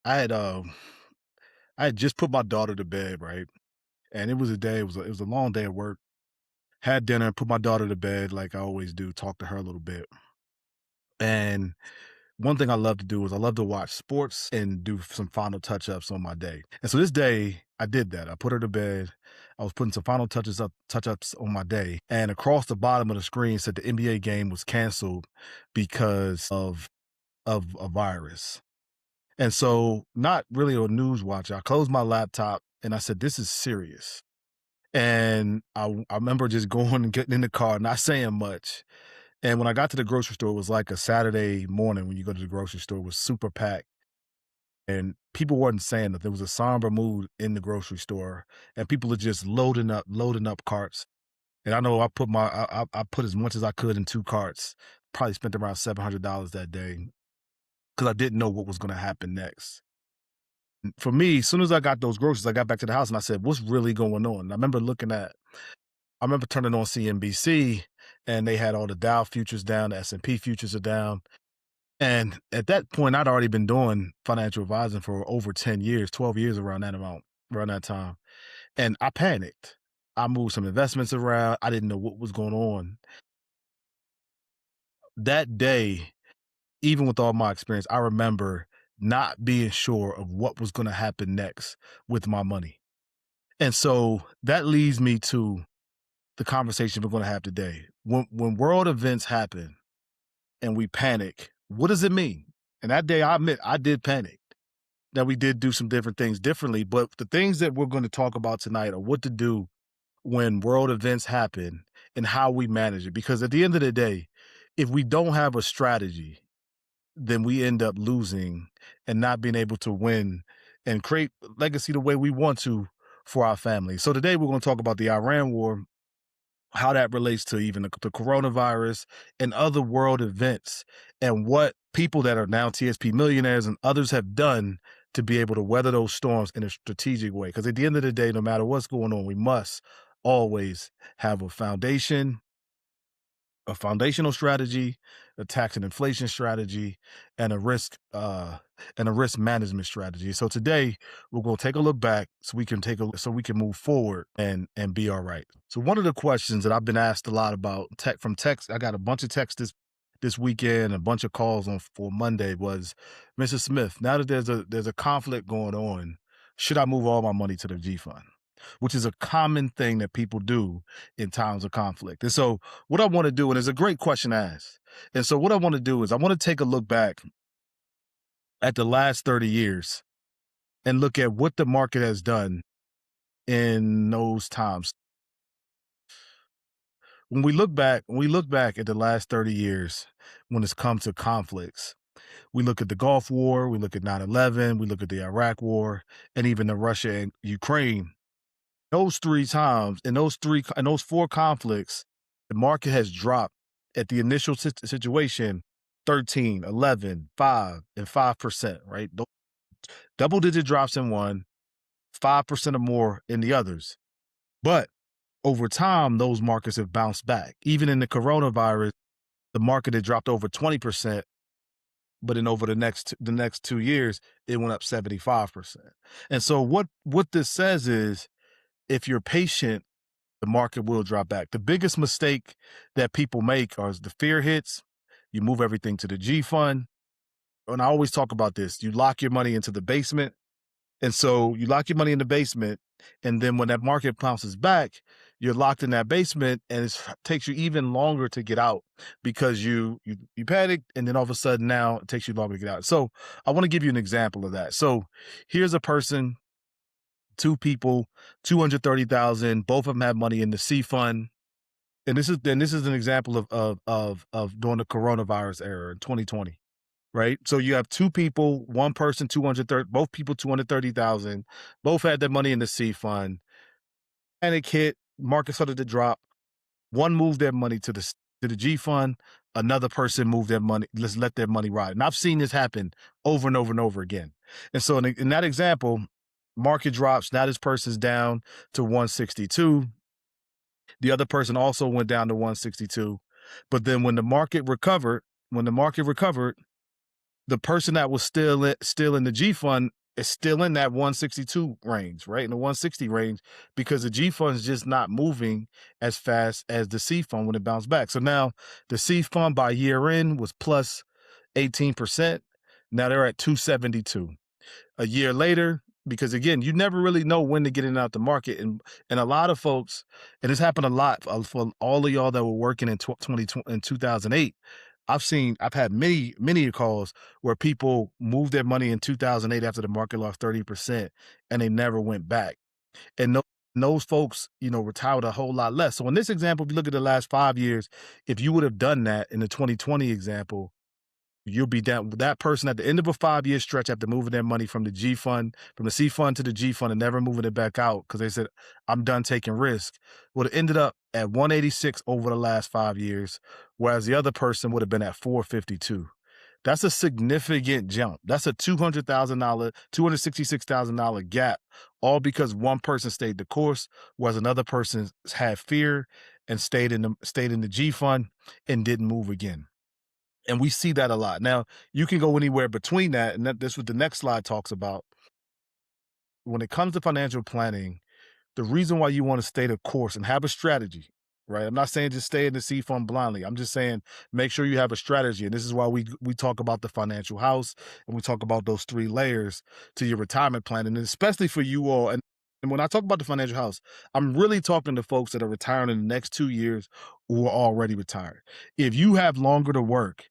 I had I had just put my daughter to bed, right? And it was a long day at work. Had dinner, put my daughter to bed like I always do, talk to her a little bit. And one thing I love to do is I love to watch sports and do some final touch-ups on my day. And so this day, I did that. I put her to bed. I was putting some final touch-ups on my day. And across the bottom of the screen said the NBA game was canceled because of a virus. And so, not really a news watcher, I closed my laptop and I said, "This is serious." And I remember just going and getting in the car, not saying much. And when I got to the grocery store, it was like a Saturday morning when you go to the grocery store, it was super packed and people weren't saying that there was a somber mood in the grocery store and people are just loading up carts. And I know I put as much as I could in 2 carts, probably spent around $700 that day because I didn't know what was going to happen next. For me, as soon as I got those groceries, I got back to the house and I said, "What's really going on?" And I remember turning on CNBC and they had all the Dow futures down, the S&P futures are down. And at that point, I'd already been doing financial advising for over 10 years, 12 years around that time. And I panicked. I moved some investments around. I didn't know what was going on. That day, even with all my experience, I remember not being sure of what was going to happen next with my money. And so that leads me to the conversation we're going to have today. When world events happen and we panic, what does it mean? And that day, I admit I did panic. Now we did do some different things differently, but the things that we're going to talk about tonight are what to do when world events happen and how we manage it. Because at the end of the day, if we don't have a strategy, then we end up losing and not being able to win and create legacy the way we want to for our family. So today we're going to talk about the Iran war, how that relates to even the coronavirus and other world events, and what people that are now TSP millionaires and others have done to be able to weather those storms in a strategic way. Because at the end of the day, no matter what's going on, we must always have a foundational strategy, a tax and inflation strategy, and a risk management strategy. So today we're going to take a look back so we can move forward and be all right. So one of the questions that I've been asked a lot about from text, I got a bunch of texts this weekend, a bunch of calls on for Monday was, Mr. Smith, now that there's a conflict going on, should I move all my money to the G fund? Which is a common thing that people do in times of conflict. And so what I want to do, and it's a great question to ask. And so what I want to do is I want to take a look back at the last 30 years and look at what the market has done in those times. When we look back at the last 30 years when it's come to conflicts, we look at the Gulf War, we look at 9/11, we look at the Iraq War, and even the Russia and Ukraine. Those 3 times, in those 4 conflicts, the market has dropped at the initial situation 13, 11, 5, and 5%, right? Double-digit drops in one, 5% or more in the others. But over time, those markets have bounced back. Even in the coronavirus, the market had dropped over 20%, but then over the next 2 years, it went up 75%. And so what this says is, if you're patient, the market will drop back. The biggest mistake that people make is the fear hits, you move everything to the G fund. And I always talk about this. You lock your money into the basement. And so you lock your money in the basement. And then when that market bounces back, you're locked in that basement and it takes you even longer to get out because you panic. And then all of a sudden now it takes you longer to get out. So I want to give you an example of that. So here's a person, 2 people, 230,000. Both of them have money in the C fund. And this is an example of during the coronavirus era in 2020, right? So you have 2 people, one person 230, both people 230,000, both had their money in the C fund. Panic hit, market started to drop. One moved their money to the G fund. Another person moved their money, let's let their money ride. And I've seen this happen over and over and over again. And so in that example, market drops. Now this person's down to 162. The other person also went down to 162. But then when the market recovered, The person that was still in the G fund is still in that 162 range, right? In the 160 range, because the G fund is just not moving as fast as the C fund when it bounced back. So now the C fund by year end was plus 18%. Now they're at 272 a year later, because again, you never really know when to get in and out the market. And a lot of folks, and this happened a lot for all of y'all that were working in 2020 in 2008. I've had many calls where people moved their money in 2008 after the market lost 30% and they never went back. And those folks, retired a whole lot less. So in this example, if you look at the last 5 years, if you would have done that in the 2020 example, you'll be down with that person at the end of a 5 year stretch after moving their money from the G fund, from the C fund to the G fund and never moving it back out because they said, I'm done taking risk. Would have ended up at 186 over the last 5 years, whereas the other person would have been at 452. That's a significant jump. That's a $200,000, $266,000 gap, all because one person stayed the course, whereas another person had fear and stayed in the G fund and didn't move again. And we see that a lot. Now, you can go anywhere between that, and that's what the next slide talks about. When it comes to financial planning, the reason why you want to stay the course and have a strategy, right? I'm not saying just stay in the C fund blindly. I'm just saying make sure you have a strategy. And this is why we talk about the financial house and we talk about those three layers to your retirement plan. And especially for you all. And when I talk about the financial house, I'm really talking to folks that are retiring in the next 2 years or are already retired. If you have longer to work,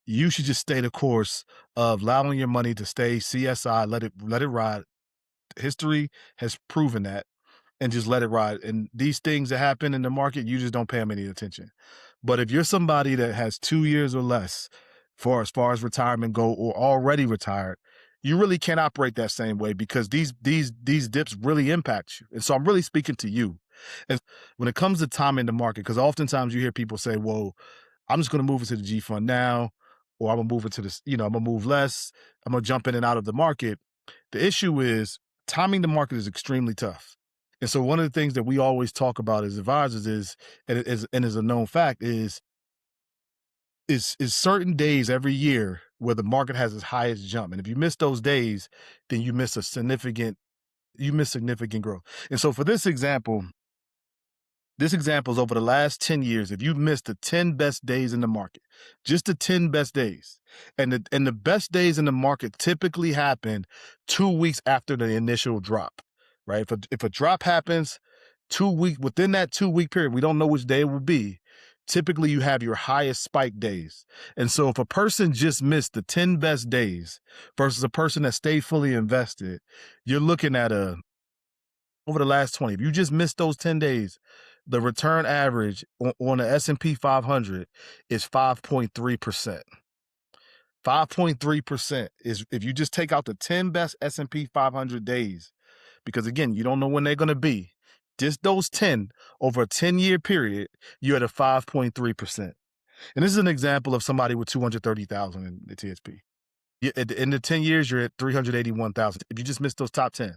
you should just stay the course of allowing your money to stay CSI, let it ride. History has proven that, and just let it ride. And these things that happen in the market, you just don't pay them any attention. But if you're somebody that has 2 years or less for as far as retirement go or already retired, you really can't operate that same way because these dips really impact you. And so I'm really speaking to you. And when it comes to time in the market, because oftentimes you hear people say, well, I'm just going to move into the G fund now, or I'm going to move into this, I'm going to move less. I'm going to jump in and out of the market. The issue is timing the market is extremely tough. And so one of the things that we always talk about as advisors is a known fact is certain days every year where the market has its highest jump. And if you miss those days, then you miss significant growth. And so for this example is over the last 10 years. If you missed the 10 best days in the market, just the 10 best days, and the best days in the market typically happen 2 weeks after the initial drop, right? If a drop happens 2 weeks within that 2 week period, we don't know which day it will be. Typically, you have your highest spike days. And so if a person just missed the 10 best days versus a person that stayed fully invested, you're looking at over the last 20. If you just missed those 10 days, the return average on the S&P 500 is 5.3%. 5.3% is if you just take out the 10 best S&P 500 days, because again, you don't know when they're going to be. Just those 10 over a 10-year period, you're at a 5.3%. And this is an example of somebody with 230,000 in the TSP. At the end of 10 years, you're at 381,000. If you just missed those top 10.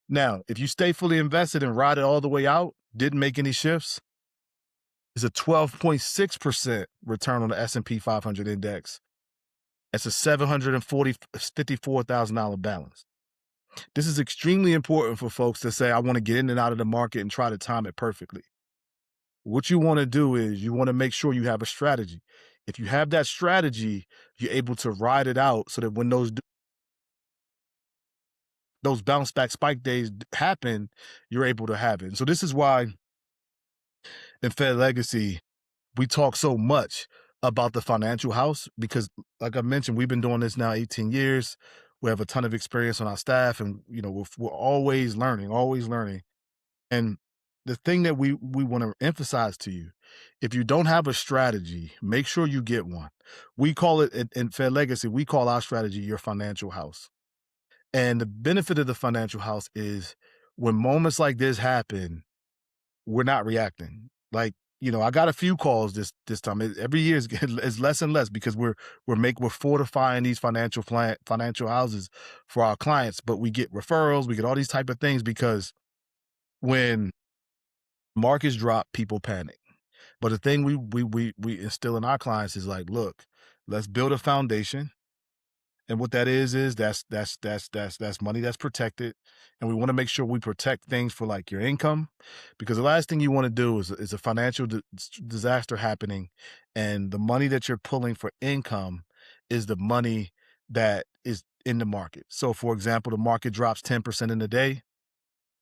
Now, if you stay fully invested and ride it all the way out, didn't make any shifts, it's a 12.6% return on the S&P 500 index. That's a $754,000 balance. This is extremely important for folks to say, I want to get in and out of the market and try to time it perfectly. What you want to do is you want to make sure you have a strategy. If you have that strategy, you're able to ride it out so that when those bounce back spike days happen, you're able to have it. And so this is why in Fed Legacy, we talk so much about the financial house because, like I mentioned, we've been doing this now 18 years. We have a ton of experience on our staff, and we're always learning, always learning. And the thing that we want to emphasize to you, if you don't have a strategy, make sure you get one. We call it in Fed Legacy, we call our strategy your financial house. And the benefit of the financial house is when moments like this happen, we're not reacting. Like, I got a few calls this time. Every year is less and less because we're fortifying these financial houses for our clients, but we get referrals, we get all these type of things because when markets drop, people panic. But the thing we instill in our clients is like, look, let's build a foundation. And what that is that's money that's protected, and we want to make sure we protect things for like your income, because the last thing you want to do is a financial disaster happening, and the money that you're pulling for income is the money that is in the market. So, for example, the market drops 10% in a day.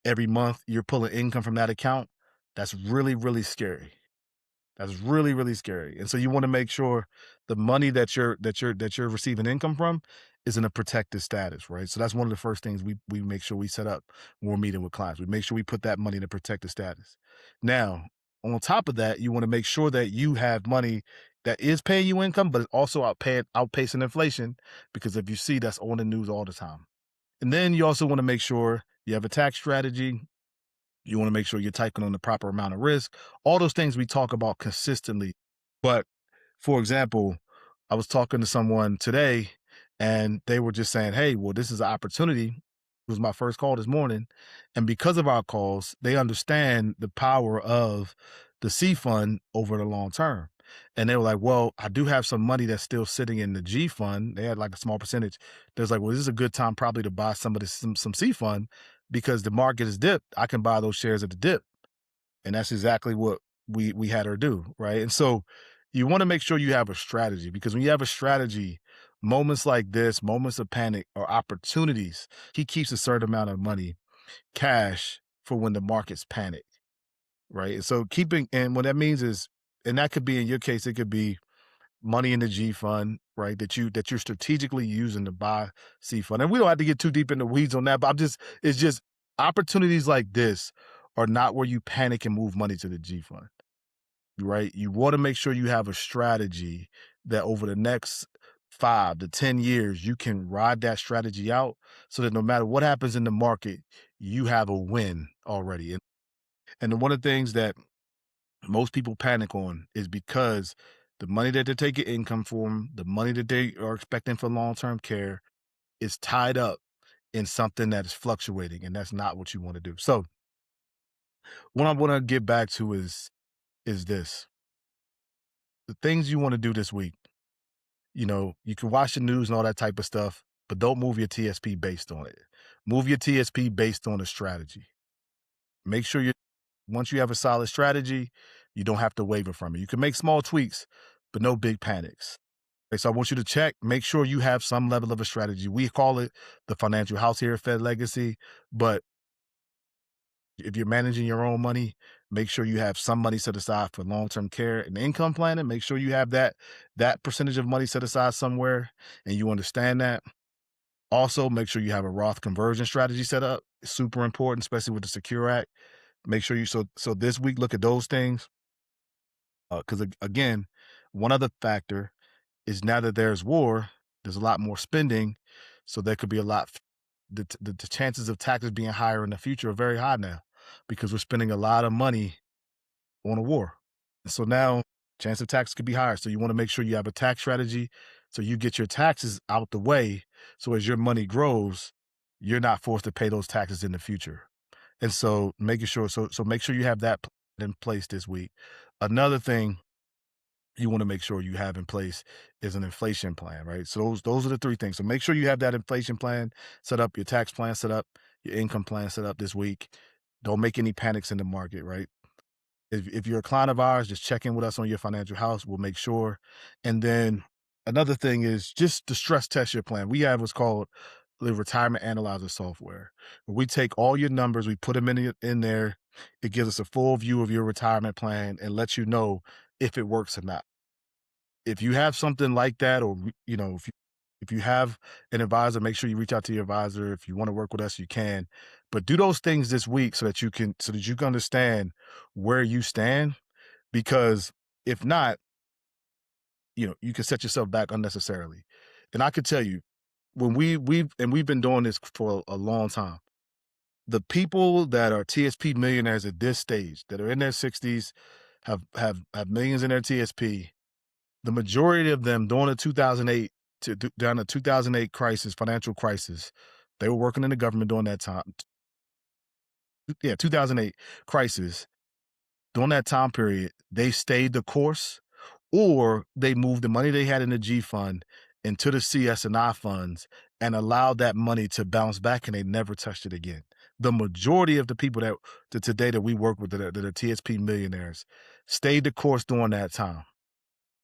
Every month, you're pulling income from that account. That's really, really scary. That's really, really scary. And so you want to make sure the money that you're receiving income from is in a protected status, right? So that's one of the first things we make sure we set up when we're meeting with clients. We make sure we put that money in a protected status. Now, on top of that, you want to make sure that you have money that is paying you income, but it's also outpacing inflation, because if you see, that's on the news all the time. And then you also want to make sure you have a tax strategy. You want to make sure you're taking on the proper amount of risk. All those things we talk about consistently. But for example, I was talking to someone today and they were just saying, hey, well, this is an opportunity. It was my first call this morning. And because of our calls, they understand the power of the C fund over the long term. And they were like, well, I do have some money that's still sitting in the G fund. They had like a small percentage. There's like, well, this is a good time probably to buy some of this, some C fund, because the market is dipped. I can buy those shares at the dip. And that's exactly what we had her do, right? And so you want to make sure you have a strategy, because when you have a strategy, moments like this, moments of panic or opportunities, he keeps a certain amount of money, cash, for when the markets panic, right? And so keeping, and what that means is, and that could be, in your case, it could be money in the G fund, right? That you're strategically using to buy C fund. And we don't have to get too deep in the weeds on that, but it's just opportunities like this are not where you panic and move money to the G fund, right? You want to make sure you have a strategy that over the next 5 to 10 years, you can ride that strategy out, so that no matter what happens in the market, you have a win already. And one of the things that most people panic on is because the money that they're taking income from, the money that they are expecting for long-term care, is tied up in something that is fluctuating, and that's not what you want to do. So what I want to get back to is this: the things you want to do this week. You can watch the news and all that type of stuff, but don't move your TSP based on it. Move your TSP based on a strategy. Make sure you once you have a solid strategy, you don't have to waver from it. You can make small tweaks, but no big panics. Okay, so I want you to check, make sure you have some level of a strategy. We call it the financial house here at Fed Legacy, but if you're managing your own money, make sure you have some money set aside for long-term care and income planning. Make sure you have that percentage of money set aside somewhere, and you understand that. Also, make sure you have a Roth conversion strategy set up. It's super important, especially with the Secure Act. Make sure you so this week look at those things, because again, one other factor is, now that there's war, there's a lot more spending, so there could be a lot. The chances of taxes being higher in the future are very high now, because we're spending a lot of money on a war. So now, chance of tax could be higher. So you want to make sure you have a tax strategy, so you get your taxes out the way. So as your money grows, you're not forced to pay those taxes in the future. And so making sure, so make sure you have that in place this week. Another thing you want to make sure you have in place is an inflation plan, right? So those are the three things. So make sure you have that inflation plan set up, your tax plan set up, your income plan set up this week. Don't make any panics in the market, right? If you're a client of ours, just check in with us on your financial house. We'll make sure. And then another thing is just to stress test your plan. We have what's called the retirement analyzer software, where we take all your numbers, we put them in there. It gives us a full view of your retirement plan and lets you know if it works or not. If you have something like that, or if you have an advisor, make sure you reach out to your advisor. If you want to work with us, you can. But do those things this week, so that you can understand where you stand. Because if not, you can set yourself back unnecessarily. And I could tell you, when we've been doing this for a long time, the people that are TSP millionaires at this stage, that are in their 60s, have millions in their TSP. The majority of them, during the 2008 down the 2008 crisis, financial crisis, they were working in the government during that time. Yeah, 2008 crisis. During that time period, they stayed the course, or they moved the money they had in the G fund into the CS&I funds and allowed that money to bounce back, and they never touched it again. The majority of the people that today that we work with that are TSP millionaires stayed the course during that time.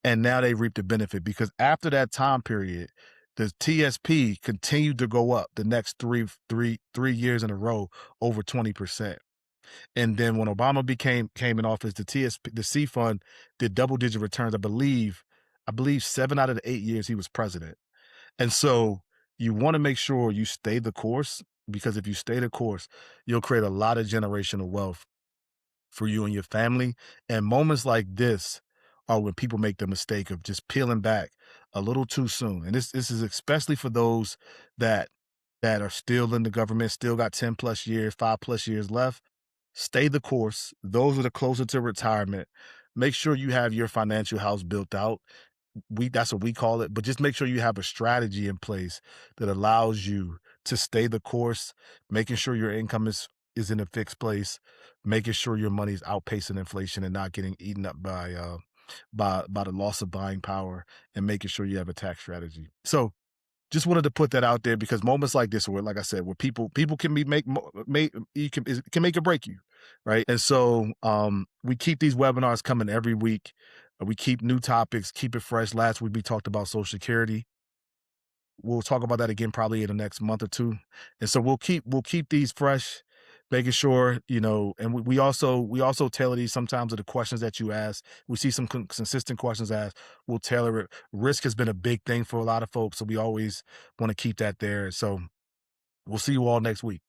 And now they reap the benefit because after that time period, the TSP continued to go up the next three years in a row over 20%. And then when Obama came in office, the TSP, the C fund did double digit returns. I believe 7 out of the 8 years he was president. And so you want to make sure you stay the course, because if you stay the course, you'll create a lot of generational wealth for you and your family. And moments like this are when people make the mistake of just peeling back a little too soon. And this is especially for those that that are still in the government, still got 10 plus years, 5 plus years left. Stay the course. Those that are closer to retirement. Make sure you have your financial house built out. That's what we call it, but just make sure you have a strategy in place that allows you to stay the course, making sure your income is in a fixed place, making sure your money is outpacing inflation and not getting eaten up by the loss of buying power, and making sure you have a tax strategy. So just wanted to put that out there because moments like this, where, like I said, where people can be make you can it can make or break you, right? And so we keep these webinars coming every week. We keep new topics, keep it fresh. Last week we talked about Social Security. We'll talk about that again probably in the next month or two. And so we'll keep these fresh, making sure, and we also tailor these sometimes to the questions that you ask. We see some consistent questions asked. We'll tailor it. Risk has been a big thing for a lot of folks, so we always want to keep that there. So we'll see you all next week.